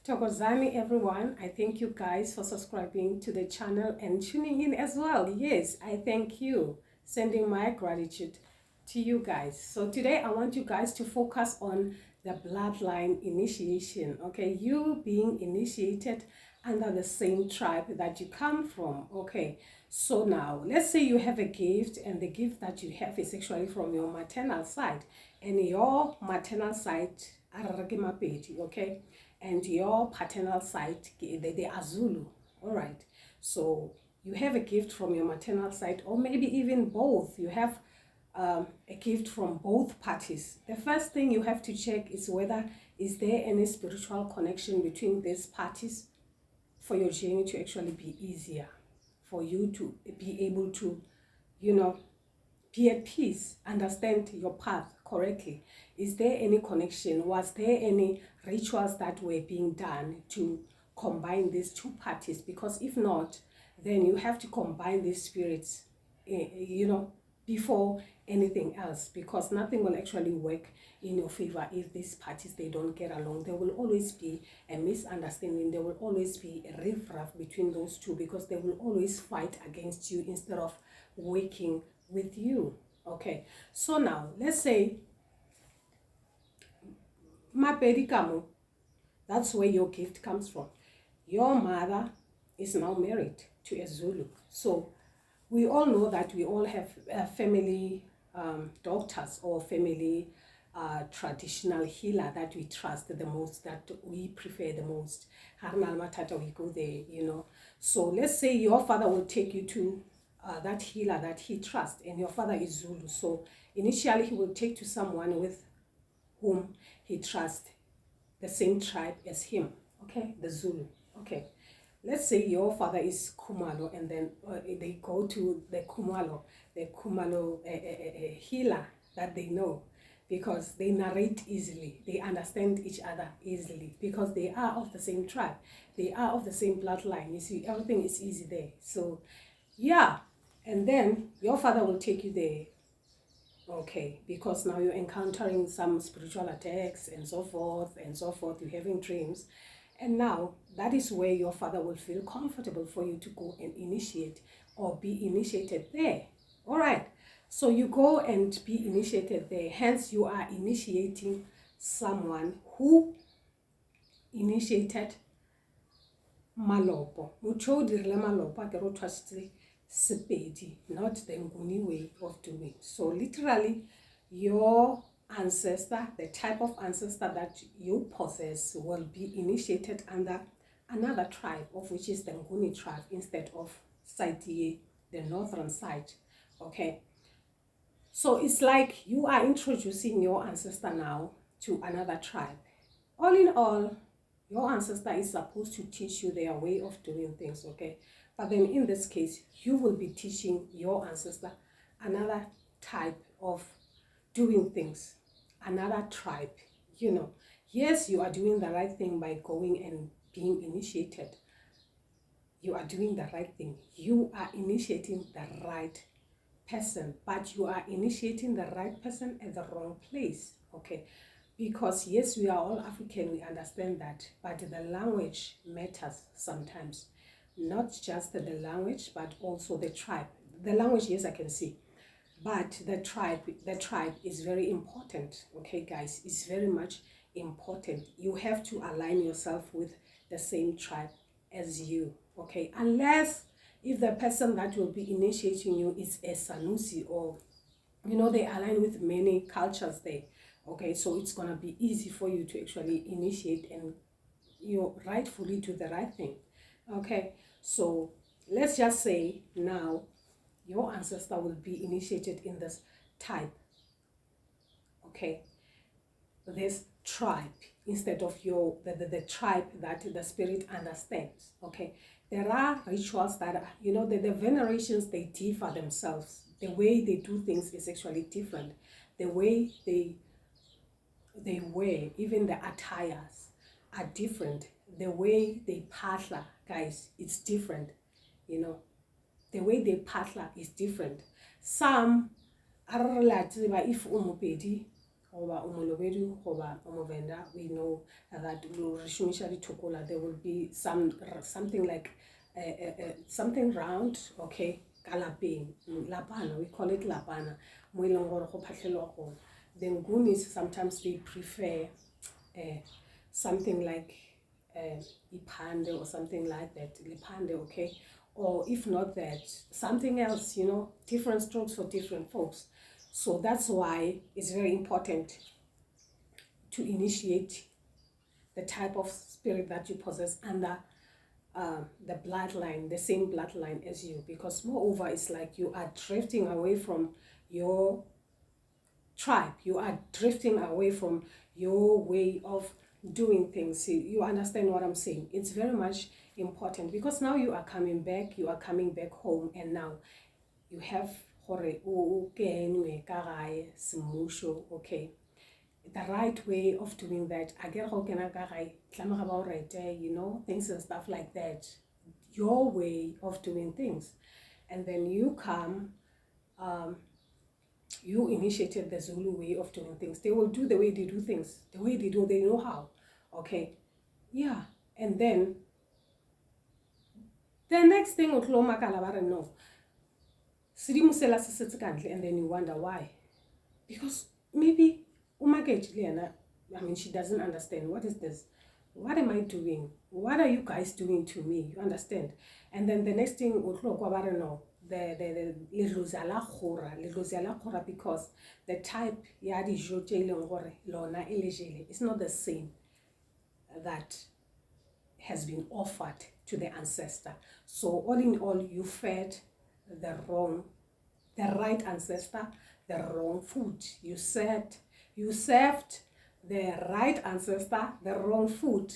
Thokozani everyone, I thank you guys for subscribing to the channel and tuning in as well. Yes, I thank you, sending my gratitude to you guys. So today I want you guys to focus on the bloodline initiation, okay? You being initiated under the same tribe that you come from, okay? So now, let's say you have a gift and the gift that you have is actually from your maternal side, and your maternal side, okay? And your paternal side, they are Zulu, all right? So you have a gift from your maternal side, or maybe even both. You have a gift from both parties. The first thing you have to check is whether is there any spiritual connection between these parties for your journey to actually be easier, for you to be able to, be at peace, understand your path correctly. Is there any connection? Was there any rituals that were being done to combine these two parties? Because if not, then you have to combine these spirits, before anything else, because nothing will actually work in your favor if these parties, they don't get along. There will always be a misunderstanding. There will always be a riff-raff between those two, because they will always fight against you instead of working with you. Okay, so now let's say Mapedikamo, that's where your gift comes from. Your mother is now married to a Zulu. So we all know that we all have family doctors or family traditional healer that we trust the most, that we prefer the most. We go there, So let's say your father will take you to that healer that he trusts, and your father is Zulu. So initially he will take to someone with whom he trusts, the same tribe as him, okay, the Zulu. Okay, let's say your father is Kumalo, and then they go to the Kumalo healer that they know, because they narrate easily, they understand each other easily, because they are of the same tribe, they are of the same bloodline. You see, everything is easy there. So yeah, and then your father will take you there, okay, because now you're encountering some spiritual attacks and so forth and so forth. You're having dreams, and now that is where your father will feel comfortable for you to go and initiate or be initiated there. All right, so you go and be initiated there. Hence, you are initiating someone who initiated malopo. Sepedi, not the Nguni way of doing. So literally, your ancestor, the type of ancestor that you possess, will be initiated under another tribe, of which is the Nguni tribe, instead of Saitie, the northern side. Okay, so it's like you are introducing your ancestor now to another tribe. All in all, your ancestor is supposed to teach you their way of doing things, okay? But then in this case, you will be teaching your ancestor another type of doing things, another tribe, Yes, you are doing the right thing by going and being initiated. You are doing the right thing. You are initiating the right person, but you are initiating the right person at the wrong place, okay? Because yes, we are all African, we understand that, but the language matters sometimes. Not just the language, but also the tribe. The language, yes, I can see, but the tribe is very important, okay, guys? It's very much important. You have to align yourself with the same tribe as you, okay? Unless if the person that will be initiating you is a Sanusi, or they align with many cultures there, okay? So it's gonna be easy for you to actually initiate and rightfully do the right thing, okay? So let's just say now your ancestor will be initiated in this type, okay, this tribe, instead of the tribe that the spirit understands, okay? There are rituals that are, the venerations, they differ themselves. The way they do things is actually different. The way they wear, even the attires are different. The way they patla, guys, it's different. The way they patla is different. Some are relative, if umupedi, goba o Molobedu, goba o Movenda, we know that there will be something like something round, okay, kalapeng, lapana, we call it lapana, mo e leng gore go phatlhelwa gone. Then Goonies, sometimes they prefer something like ipande or something like that, lipande, okay, or if not that, something else, you know, different strokes for different folks. So that's why it's very important to initiate the type of spirit that you possess under the bloodline, the same bloodline as you, because moreover, it's like you are drifting away from your tribe, you are drifting away from your way of doing things. You understand what I'm saying? It's very much important, because now you are coming back home, and now you have okay, the right way of doing that. I get you know, things and stuff like that, your way of doing things. And then you come, you initiated the Zulu way of doing things. They will do the way they do things, the way they do, they know how. Okay, yeah. And then the next thing, no, and then you wonder why. Because maybe I mean, she doesn't understand. What is this? What am I doing? What are you guys doing to me? You understand? And then the next thing, no, the because the type is not the same that has been offered to the ancestor. So all in all, you fed the right ancestor the wrong food. You served the right ancestor the wrong food,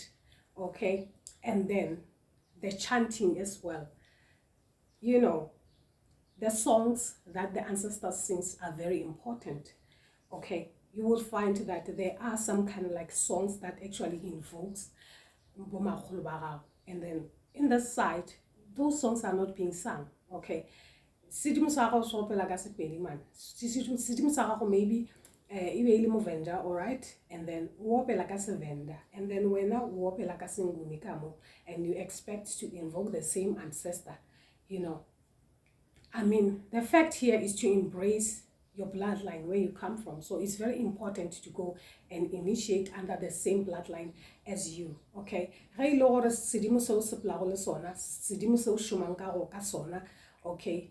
okay? And then the chanting as well. You know, the songs that the ancestors sings are very important, okay? You will find that there are some kind of like songs that actually invokes, and then in the side, those songs are not being sung, okay? Maybe Movenda, all right, and then Venda, and then when and you expect to invoke the same ancestor, you know. I mean, the fact here is to embrace your bloodline, where you come from. So it's very important to go and initiate under the same bloodline as you, okay? Okay,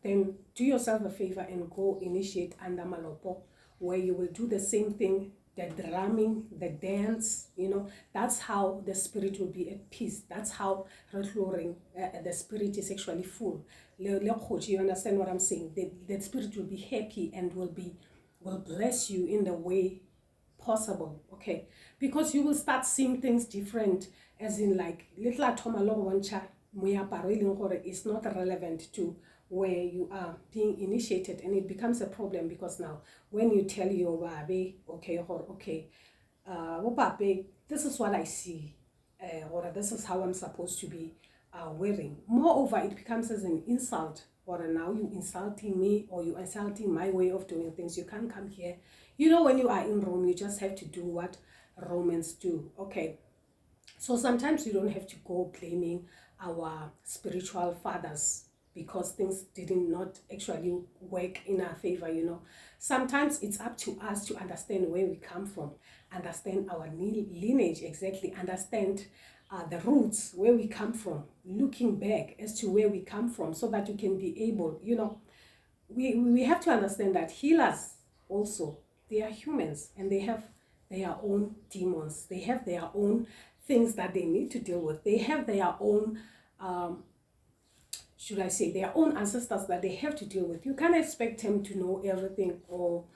then do yourself a favor and go initiate under Malopo, where you will do the same thing, the drumming, the dance, you know. That's how the spirit will be at peace. That's how the spirit is actually full. You understand what I'm saying? The spirit will be happy and will bless you in the way possible, okay? Because you will start seeing things different, as in like little atomalo wancha is not relevant to where you are being initiated, and it becomes a problem, because now when you tell your baby, okay, this is what I see, or this is how I'm supposed to be wearing. Moreover, it becomes as an insult, or now you insulting me, or you insulting my way of doing things. You can't come here. You know, when you are in Rome, you just have to do what Romans do, okay? So sometimes you don't have to go blaming our spiritual fathers because things did not actually work in our favor, you know. Sometimes it's up to us to understand where we come from, understand our lineage exactly, understand the roots, where we come from, looking back as to where we come from, so that you can be able, you know, we have to understand that healers also, they are humans, and they have their own demons. They have their own things that they need to deal with. They have their own, should I say, their own ancestors that they have to deal with. You can't expect them to know everything or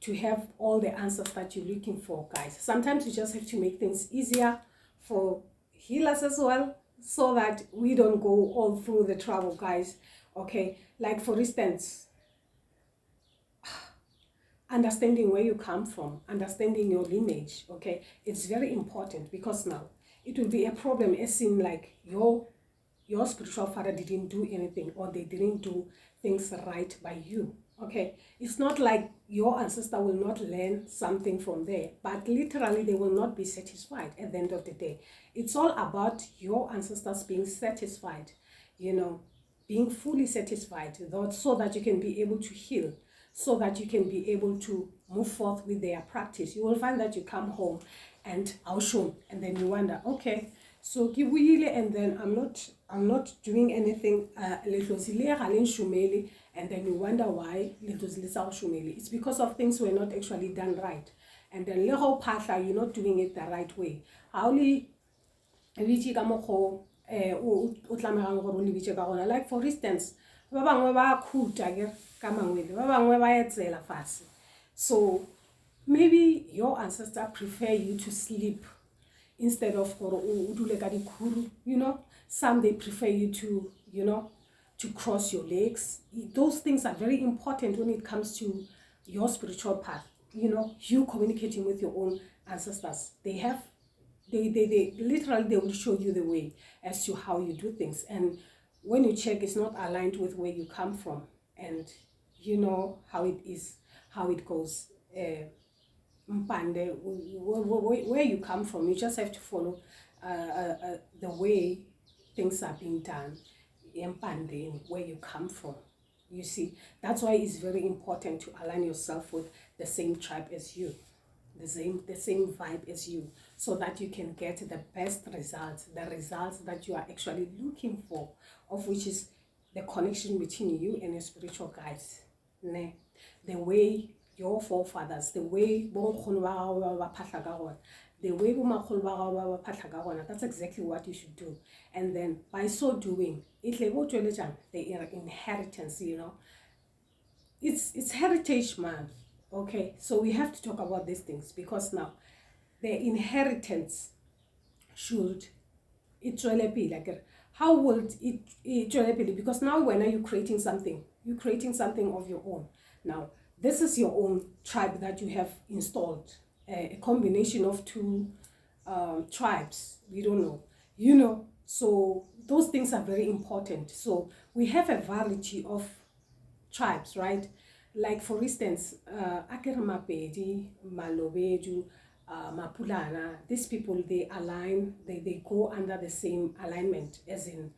to have all the answers that you're looking for, guys. Sometimes you just have to make things easier for healers as well, so that we don't go all through the trouble, guys, okay? Like, for instance, understanding where you come from, understanding your lineage, okay? It's very important, because now it will be a problem as in like your spiritual father didn't do anything, or they didn't do things right by you, Okay, it's not like your ancestor will not learn something from there, but literally they will not be satisfied at the end of the day. It's all about your ancestors being satisfied, you know, being fully satisfied, so that you can be able to heal, so that you can be able to move forth with their practice. You will find that you come home and I'll show, and then you wonder, okay, so and then I'm not doing anything, and then you wonder why it's because of things were not actually done right. And then you're not doing it the right way. Like for instance, so maybe your ancestor prefer you to sleep instead of you know. Some they prefer you to, you know, to cross your legs. Those things are very important when it comes to your spiritual path. You know, you communicating with your own ancestors. They literally, they will show you the way as to how you do things. And when you check, it's not aligned with where you come from, and you know how it is, how it goes. Mpande, where you come from, you just have to follow the way things are being done. Mpande, where you come from. You see, that's why it's very important to align yourself with the same tribe as you, the same vibe as you, so that you can get the best results, the results that you are actually looking for, of which is the connection between you and your spiritual guides. Ne? The way your forefathers, the way that's exactly what you should do. And then by so doing, the inheritance, you know, it's Heritage Month. Okay, so we have to talk about these things, because now the inheritance should it be like, how would it because now when are you creating something, you're creating something of your own. Now this is your own tribe that you have installed, a combination of two tribes, we don't know, you know. So those things are very important. So we have a variety of tribes, right? Like for instance, Mapedi, Malobedu, Mapulana, these people, they align, they go under the same alignment, as in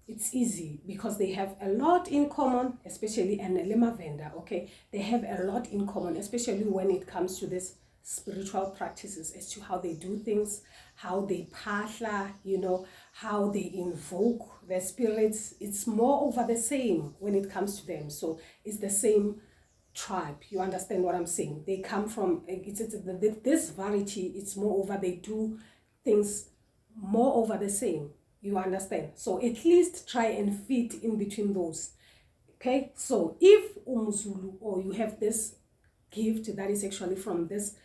it's easy because they have a lot in common, especially, and Lema Venda, okay, they have a lot in common, especially when it comes to this spiritual practices, as to how they do things, how they parla, you know, how they invoke the spirits. It's more over the same when it comes to them. So it's the same tribe. You understand what I'm saying? They come from this variety. It's more over, they do things more over the same. You understand? So at least try and fit in between those. Okay, so if Umzulu, or you have this gift that is actually from this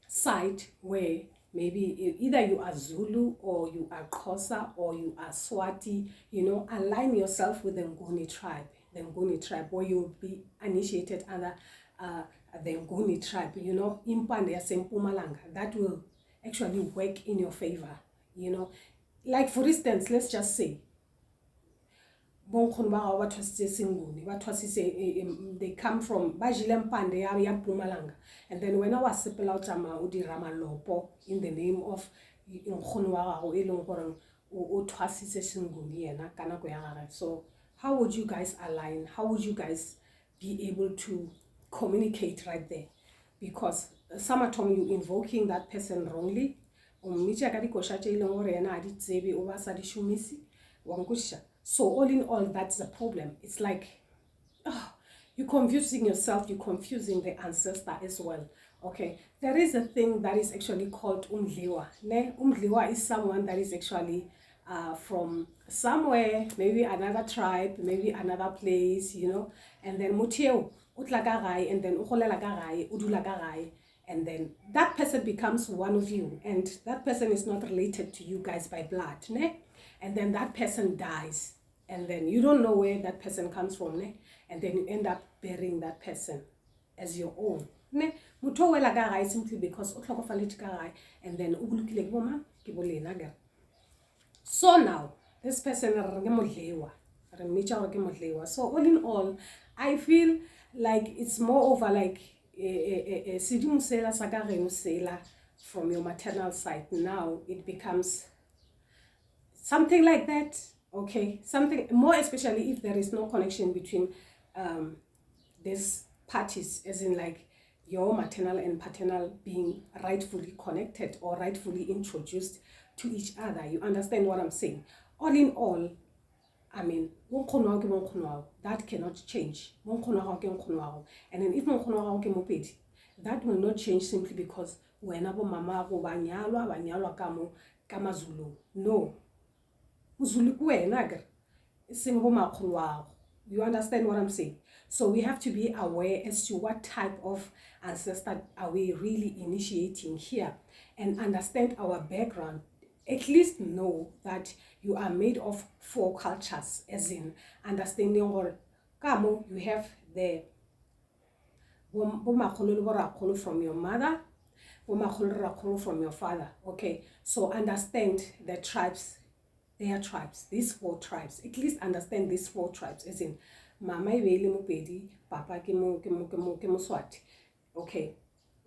side, where maybe either you are Zulu, or you are Xhosa, or you are Swati, you know, align yourself with the Nguni tribe, where you will be initiated under the Nguni tribe, you know, Impande Yasempumalanga. That will actually work in your favor, you know. Like for instance, let's just say they come from Mpumalanga, and then when I was out Ramalopo in the name of so how would you guys align? How would you guys be able to communicate right there? Because some time you invoking that person wrongly. So all in all, that's the problem. It's like, you're confusing yourself, you're confusing the ancestor as well. Okay, there is a thing that is actually called umdliwa. Umdliwa is someone that is actually from somewhere, maybe another tribe, maybe another place, you know, and then mutieo utlagarai, and then uholelagarai, udulagarai, and then that person becomes one of you, and that person is not related to you guys by blood, ne? And then that person dies, and then you don't know where that person comes from, ne? And then you end up burying that person as your own, ne? Simply because and then so now this person So all in all, I feel like it's more over like from your maternal side. Now it becomes something like that, okay? Something more, especially if there is no connection between these parties, as in like your maternal and paternal being rightfully connected or rightfully introduced to each other. You understand what I'm saying? All in all, I mean, that cannot change. And then if that will not change simply because whenever mama banyalwa kama Zulu. No. You understand what I'm saying? So we have to be aware as to what type of ancestor are we really initiating here, and understand our background. At least know that you are made of 4 cultures, as in understanding or kamo you have the from your mother, from your father. Okay, so understand the tribes. They are tribes, these 4 tribes. At least understand these 4 tribes, as in mama ibele Mopedi, papa ke Moswati. Okay,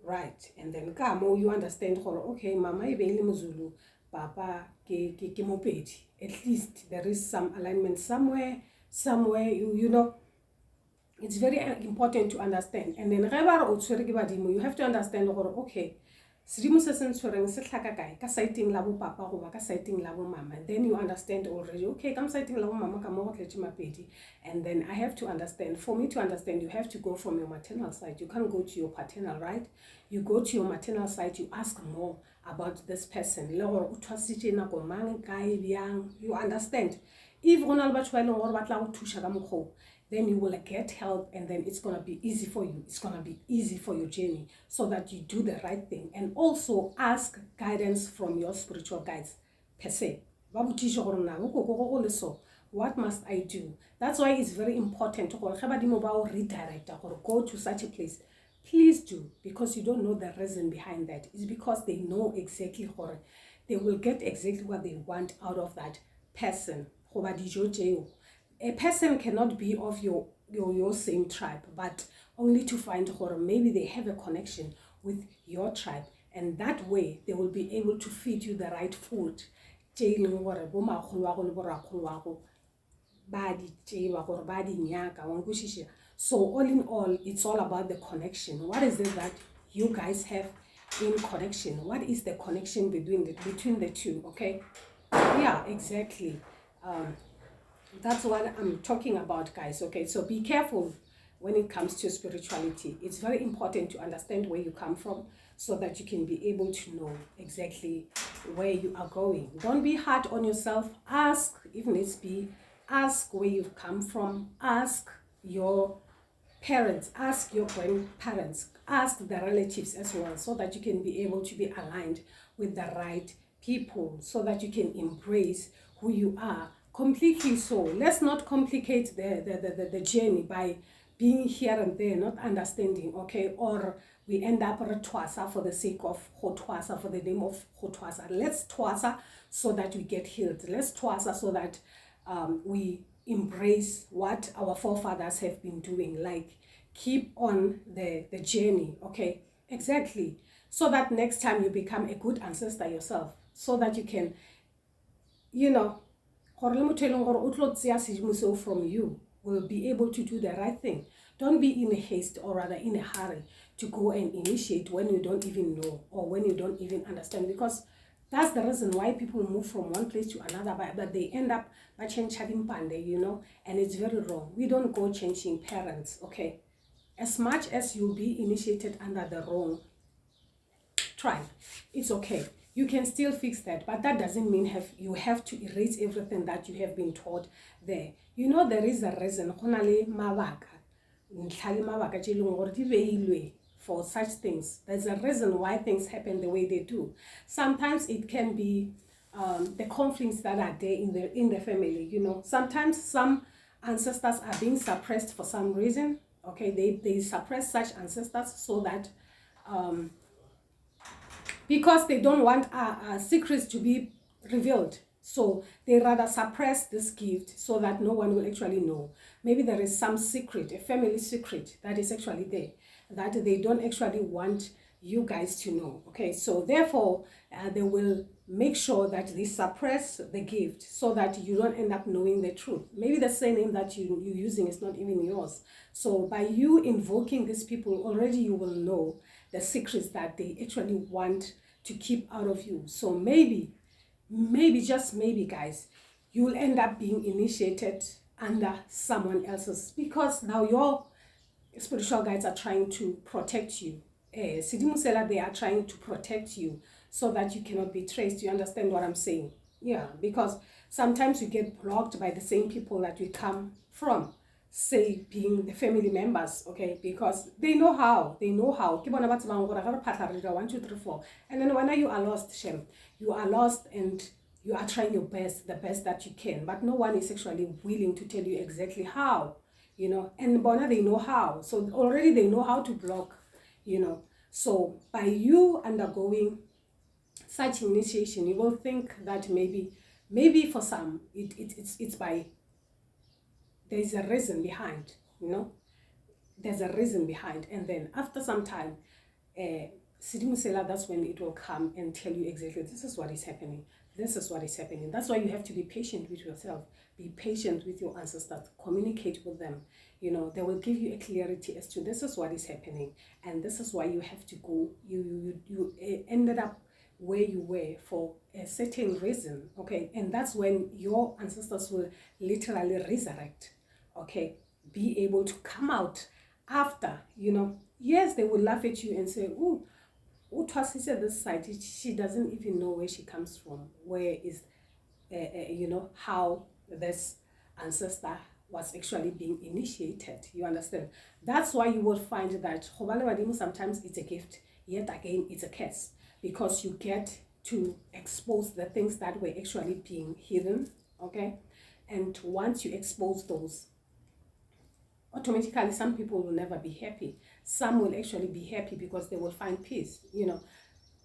right. And then kamo you understand, okay, mama ibele Mozulu, papa ke Mopedi. At least there is some alignment somewhere. You know, it's very important to understand. And then you have to understand, okay, sedimo se se ntshwereng se tlhaka kae ka siting la bo papa goba ka siting la bo mama. Then you understand already, okay, ka siting la bo mama ka mo go tletse Mapedi. And then I have to understand, for me to understand, you have to go from your maternal side. You can't go to your paternal, right? You go to your maternal side, you ask more about this person. You understand? If then you will get help, and then it's going to be easy for you. It's going to be easy for your journey, so that you do the right thing. And also ask guidance from your spiritual guides per se. What must I do? That's why it's very important to redirect or go to such a place. Please do, because you don't know the reason behind that. It's because they know exactly what they will get, exactly what they want out of that person. A person cannot be of your same tribe, but only to find maybe they have a connection with your tribe, and that way they will be able to feed you the right food. So all in all, it's all about the connection. What is it that you guys have in connection? What is the connection between the two? Okay, yeah, exactly. That's what I'm talking about, guys. Okay, so be careful when it comes to spirituality. It's very important to understand where you come from, so that you can be able to know exactly where you are going. Don't be hard on yourself. Ask, if needs be, ask where you've come from. Ask your parents, ask your grandparents, ask the relatives as well, so that you can be able to be aligned with the right people, so that you can embrace who you are completely. So let's not complicate the journey by being here and there, not understanding, okay? Or we end up twasa for the sake of twasa, for the name of twasa. Let's twasa so that we get healed. Let's twasa so that we embrace what our forefathers have been doing, like keep on the journey, okay? Exactly. So that next time you become a good ancestor yourself, so that you can, you know, from you will be able to do the right thing. Don't be in a haste, or rather in a hurry, to go and initiate when you don't even know, or when you don't even understand, because that's the reason why people move from one place to another, but they end up changing pande, you know, and it's very wrong. We don't go changing parents, okay? As much as you'll be initiated under the wrong tribe, it's okay. You can still fix that, but that doesn't mean you have to erase everything that you have been taught there. You know, there is a reason for such things. There's a reason why things happen the way they do. Sometimes it can be the conflicts that are there in the family. You know, sometimes some ancestors are being suppressed for some reason. Okay, they suppress such ancestors so that because they don't want secrets to be revealed. So they rather suppress this gift so that no one will actually know. Maybe there is some secret, a family secret that is actually there, that they don't actually want you guys to know. Okay, so therefore they will make sure that they suppress the gift so that you don't end up knowing the truth. Maybe the surname that you're using is not even yours. So by you invoking these people, already you will know the secrets that they actually want to keep out of you. So maybe, just maybe, guys, you will end up being initiated under someone else's, because now your spiritual guides are trying to protect you. Sidimusela, they are trying to protect you so that you cannot be traced. You understand what I'm saying? Yeah, because sometimes we get blocked by the same people that we come from, say being the family members, okay, because they know how. Ke bona ba tsebang gore ga re phatlarela 1 2 3 4, and then when you are lost, Shem, you are lost and you are trying your best, the best that you can, but no one is actually willing to tell you exactly how, you know. And bona, they know how, so already they know how to block, you know. So by you undergoing such initiation, you will think that maybe for some it's by, there's a reason behind, you know. There's a reason behind, and then after some time, Sidimusela, that's when it will come and tell you exactly, this is what is happening, this is what is happening. That's why you have to be patient with yourself, be patient with your ancestors, communicate with them, you know. They will give you a clarity as to this is what is happening, and this is why you have to go. You ended up where you were for a certain reason, okay. And that's when your ancestors will literally resurrect, okay, be able to come out after, you know. Yes, they will laugh at you and say, oh, Twasisa this side, she doesn't even know where she comes from, where is, you know, how this ancestor was actually being initiated. You understand? That's why you will find that sometimes it's a gift, yet again it's a curse, because you get to expose the things that were actually being hidden, okay. And once you expose those, automatically some people will never be happy. Some will actually be happy because they will find peace, you know.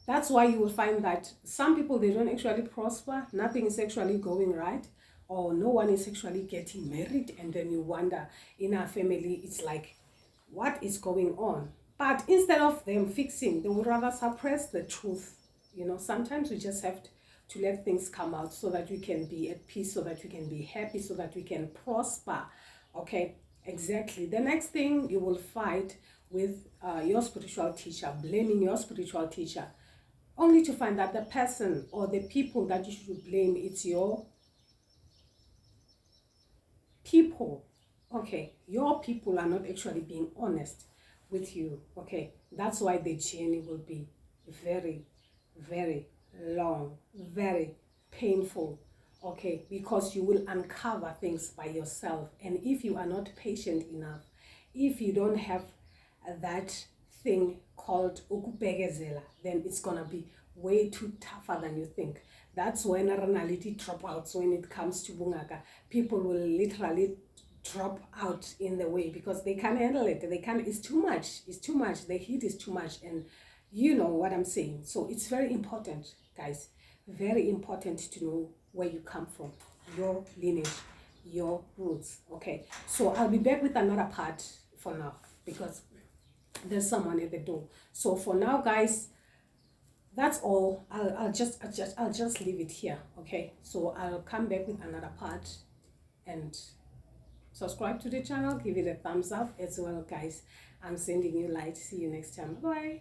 That's why you will find that some people, they don't actually prosper, nothing is actually going right, or no one is actually getting married, and then you wonder, in our family it's like, what is going on? But instead of them fixing, they would rather suppress the truth, you know. Sometimes we just have to let things come out so that we can be at peace, so that we can be happy, so that we can prosper, okay. Exactly. The next thing, you will fight with your spiritual teacher, blaming your spiritual teacher, only to find that the person or the people that you should blame, it's your people, okay. Your people are not actually being honest with you, okay. That's why the journey will be very, very long, very painful, okay, because you will uncover things by yourself. And if you are not patient enough, if you don't have that thing called ukubegezela, then it's gonna be way too tougher than you think. That's when reality drop out. So when it comes to bungaka, people will literally drop out in the way because they can't handle it. They can't, it's too much, the heat is too much, and you know what I'm saying. So it's very important, guys, very important to know where you come from, your lineage, your roots, okay. So I'll be back with another part for now because there's someone at the door. So for now, guys, that's all. I'll just leave it here, okay. So I'll come back with another part, and subscribe to the channel, give it a thumbs up as well, guys. I'm sending you light. See you next time. Bye.